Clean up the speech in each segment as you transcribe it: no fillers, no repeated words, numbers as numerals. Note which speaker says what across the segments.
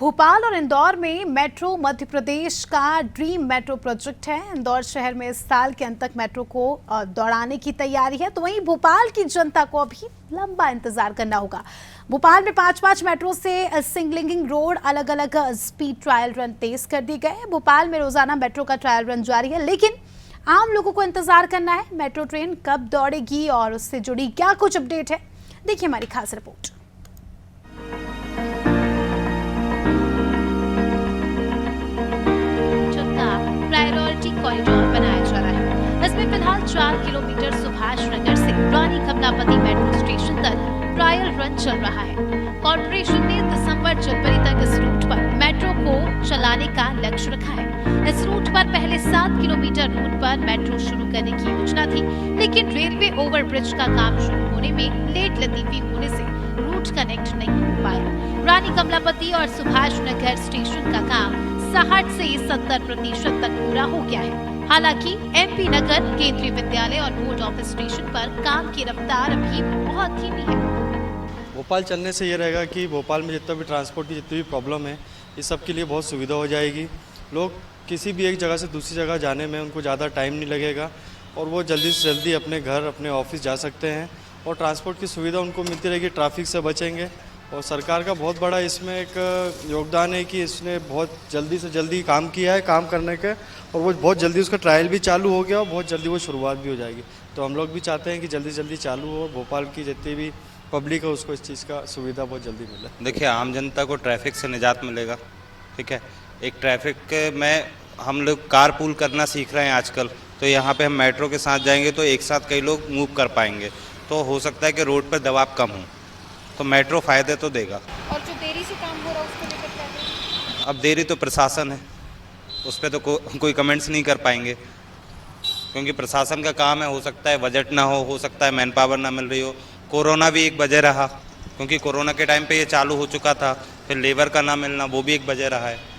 Speaker 1: भोपाल और इंदौर में मेट्रो मध्य प्रदेश का ड्रीम मेट्रो प्रोजेक्ट है। इंदौर शहर में इस साल के अंत तक मेट्रो को दौड़ाने की तैयारी है, तो वहीं भोपाल की जनता को अभी लंबा इंतजार करना होगा। भोपाल में 5-5 मेट्रो से सिंगलिंग रोड अलग अलग स्पीड ट्रायल रन तेज कर दिए गए हैं। भोपाल में रोजाना मेट्रो का ट्रायल रन जारी है, लेकिन आम लोगों को इंतजार करना है मेट्रो ट्रेन कब दौड़ेगी और उससे जुड़ी क्या कुछ अपडेट है, देखिए हमारी खास रिपोर्ट।
Speaker 2: प्रायोरिटी कॉरिडोर बनाया जा रहा है। इसमें फिलहाल 4 किलोमीटर सुभाष नगर से रानी कमलापति मेट्रो स्टेशन तक ट्रायल रन चल रहा है। कॉर्पोरेशन ने दिसंबर जनवरी तक इस रूट पर मेट्रो को चलाने का लक्ष्य रखा है। इस रूट पर पहले 7 किलोमीटर रूट पर मेट्रो शुरू करने की योजना थी, लेकिन रेलवे ओवरब्रिज का काम शुरू होने में लेट लतीफी होने से रूट कनेक्ट नहीं हो पाया। रानी कमलापति और सुभाष नगर स्टेशन का काम 60 से 70% तक पूरा हो गया है। हालांकि एमपी नगर, केंद्रीय विद्यालय और बोर्ड ऑफिस स्टेशन पर काम की रफ्तार अभी बहुत धीमी है।
Speaker 3: भोपाल चलने से ये रहेगा कि भोपाल में जितना भी ट्रांसपोर्ट की जितनी भी प्रॉब्लम है, इस सब के लिए बहुत सुविधा हो जाएगी। लोग किसी भी एक जगह से दूसरी जगह जाने में उनको ज़्यादा टाइम नहीं लगेगा और वो जल्दी से जल्दी अपने घर, अपने ऑफिस जा सकते हैं और ट्रांसपोर्ट की सुविधा उनको मिलती रहेगी, ट्रैफिक से बचेंगे। और सरकार का बहुत बड़ा इसमें एक योगदान है कि इसने बहुत जल्दी से जल्दी काम किया है, काम करने के, और वो बहुत जल्दी उसका ट्रायल भी चालू हो गया और बहुत जल्दी वो शुरुआत भी हो जाएगी। तो हम लोग भी चाहते हैं कि जल्दी जल्दी चालू हो, भोपाल की जितनी भी पब्लिक है उसको इस चीज़ का सुविधा बहुत जल्दी मिले।
Speaker 4: देखिए, आम जनता को ट्रैफिक से निजात मिलेगा। ठीक है, एक ट्रैफिक में हम लोग कार पूल करना सीख रहे हैं आजकल, तो यहाँ पे हम मेट्रो के साथ जाएंगे तो एक साथ कई लोग मूव कर पाएंगे, तो हो सकता है कि रोड पर दबाव कम हो, तो मेट्रो फ़ायदे तो देगा।
Speaker 5: और जो देरी से काम हो रहा है उसको लेकर क्या करें?
Speaker 4: अब देरी तो प्रशासन है, उस पर तो कोई कमेंट्स नहीं कर पाएंगे, क्योंकि प्रशासन का काम है। हो सकता है बजट ना हो सकता है मैन पावर ना मिल रही हो। कोरोना भी एक वजह रहा, क्योंकि कोरोना के टाइम पे ये चालू हो चुका था, फिर लेबर का ना मिलना वो भी एक वजह रहा है।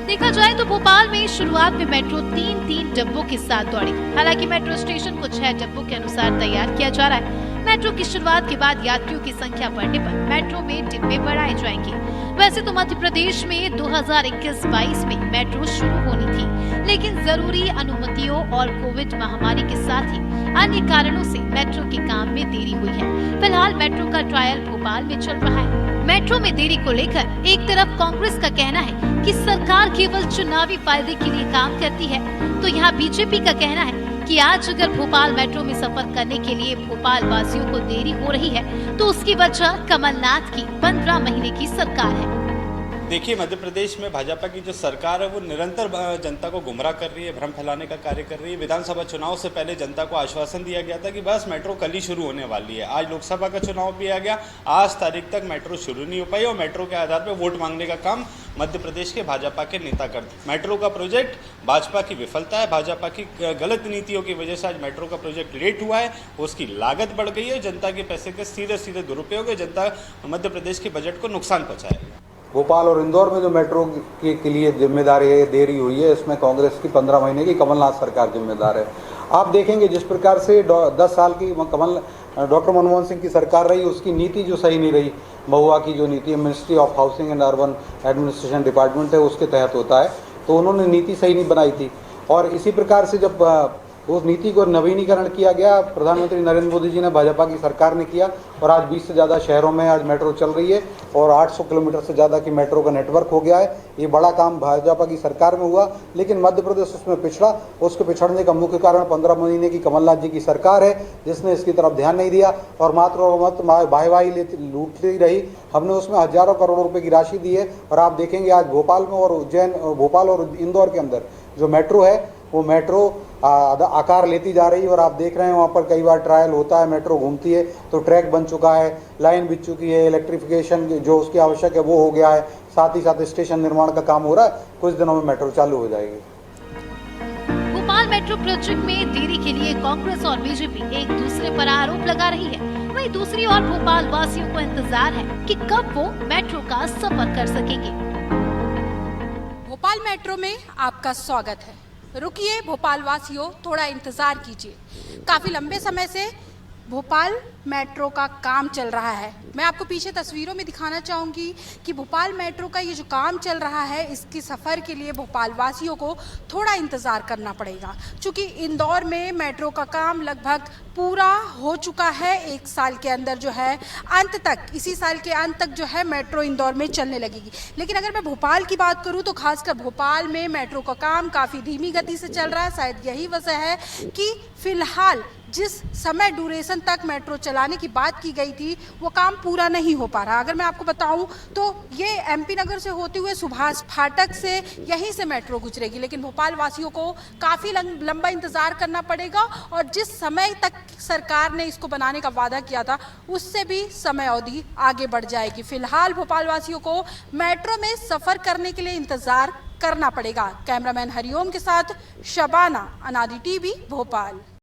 Speaker 2: देखा जाए तो भोपाल में शुरुआत में मेट्रो 3-3 डिब्बों के साथ दौड़ी। हालांकि मेट्रो स्टेशन को 6 डिब्बों के अनुसार तैयार किया जा रहा है। मेट्रो की शुरुआत के बाद यात्रियों की संख्या बढ़ने पर मेट्रो में डिब्बे बढ़ाए जाएंगे। वैसे तो मध्य प्रदेश में 2021-22 में मेट्रो शुरू होनी थी, लेकिन जरूरी अनुमतियों और कोविड महामारी के साथ ही अन्य कारणों से मेट्रो के काम में देरी हुई है। फिलहाल मेट्रो का ट्रायल भोपाल में चल रहा है। मेट्रो में देरी को लेकर एक तरफ कांग्रेस का कहना है कि सरकार केवल चुनावी फायदे के लिए काम करती है, तो यहाँ बीजेपी का कहना है कि आज अगर भोपाल मेट्रो में सफर करने के लिए भोपाल वासियों को देरी हो रही है, तो उसकी वजह कमलनाथ की 15 महीने की सरकार है।
Speaker 6: देखिए, मध्य प्रदेश में भाजपा की जो सरकार है वो निरंतर जनता को गुमराह कर रही है, भ्रम फैलाने का कार्य कर रही है। विधानसभा चुनाव से पहले जनता को आश्वासन दिया गया था कि बस मेट्रो कल ही शुरू होने वाली है। आज लोकसभा का चुनाव भी आ गया, आज तारीख तक मेट्रो शुरू नहीं हो पाई और मेट्रो के आधार पर वोट मांगने का काम मध्य प्रदेश के भाजपा के नेता करते। मेट्रो का प्रोजेक्ट भाजपा की विफलता है, भाजपा की गलत नीतियों की वजह से आज मेट्रो का प्रोजेक्ट लेट हुआ है, उसकी लागत बढ़ गई है, जनता के पैसे के सीधे सीधे दुरुपयोग है, जनता मध्य प्रदेश के बजट को नुकसान पहुँचाएगी।
Speaker 7: भोपाल और इंदौर में जो मेट्रो के लिए जिम्मेदारी देरी हुई है, इसमें कांग्रेस की 15 महीने की कमलनाथ सरकार जिम्मेदार है। आप देखेंगे जिस प्रकार से 10 साल की डॉक्टर मनमोहन सिंह की सरकार रही, उसकी नीति जो सही नहीं रही, महुआ की जो नीति है, ministry of housing and urban administration department है, उसके तहत होता है, तो उन्होंने नीति सही नहीं बनाई थी। और इसी प्रकार से जब उस नीति को नवीनीकरण किया गया, प्रधानमंत्री नरेंद्र मोदी जी ने, भाजपा की सरकार ने किया, और आज 20 से ज़्यादा शहरों में आज मेट्रो चल रही है और 800 किलोमीटर से ज़्यादा की मेट्रो का नेटवर्क हो गया है। ये बड़ा काम भाजपा की सरकार में हुआ, लेकिन मध्य प्रदेश उसमें पिछड़ा। उसके पिछड़ने का मुख्य कारण 15 महीने की कमलनाथ जी की सरकार है, जिसने इसकी तरफ ध्यान नहीं दिया और मात्र और मात्र वाहवाही लूटती रही। हमने उसमें हजारों करोड़ रुपये की राशि दी है और आप देखेंगे आज भोपाल में और उज्जैन, भोपाल और इंदौर के अंदर जो मेट्रो है वो मेट्रो आकार लेती जा रही है। और आप देख रहे हैं वहाँ पर कई बार ट्रायल होता है, मेट्रो घूमती है, तो ट्रैक बन चुका है, लाइन बिछ चुकी है, इलेक्ट्रिफिकेशन जो उसकी आवश्यक है वो हो गया है, साथ ही साथ स्टेशन निर्माण का काम हो रहा है। कुछ दिनों में मेट्रो चालू हो जाएगी।
Speaker 2: भोपाल मेट्रो प्रोजेक्ट में देरी के लिए कांग्रेस और बीजेपी एक दूसरे पर आरोप लगा रही है। वहीं दूसरी ओर भोपाल वासियों को इंतजार है कि कब वो मेट्रो का सफर कर सकेंगे।
Speaker 5: भोपाल मेट्रो में आपका स्वागत है। रुकिए भोपाल वासियों, थोड़ा इंतजार कीजिए। काफी लंबे समय से भोपाल मेट्रो का काम चल रहा है। मैं आपको पीछे तस्वीरों में दिखाना चाहूँगी कि भोपाल मेट्रो का ये जो काम चल रहा है, इसकी सफ़र के लिए भोपाल वासियों को थोड़ा इंतज़ार करना पड़ेगा, क्योंकि इंदौर में मेट्रो का काम लगभग पूरा हो चुका है। 1 साल के अंदर जो है अंत तक, इसी साल के अंत तक जो है मेट्रो इंदौर में चलने लगेगी। लेकिन अगर मैं भोपाल की बात करूँ तो खासकर भोपाल में मेट्रो का काम काफ़ी धीमी गति से चल रहा है। शायद यही वजह है कि फ़िलहाल जिस समय ड्यूरेशन तक मेट्रो चलाने की बात की गई थी वो काम पूरा नहीं हो पा रहा। अगर मैं आपको बताऊं तो ये एमपी नगर से होते हुए सुभाष फाटक से यहीं से मेट्रो गुजरेगी, लेकिन भोपाल वासियों को काफ़ी लंबा इंतज़ार करना पड़ेगा और जिस समय तक सरकार ने इसको बनाने का वादा किया था उससे भी समय अवधि आगे बढ़ जाएगी। फिलहाल भोपाल वासियों को मेट्रो में सफ़र करने के लिए इंतज़ार करना पड़ेगा। कैमरामैन हरिओम के साथ शबाना, अनादि टीवी, भोपाल।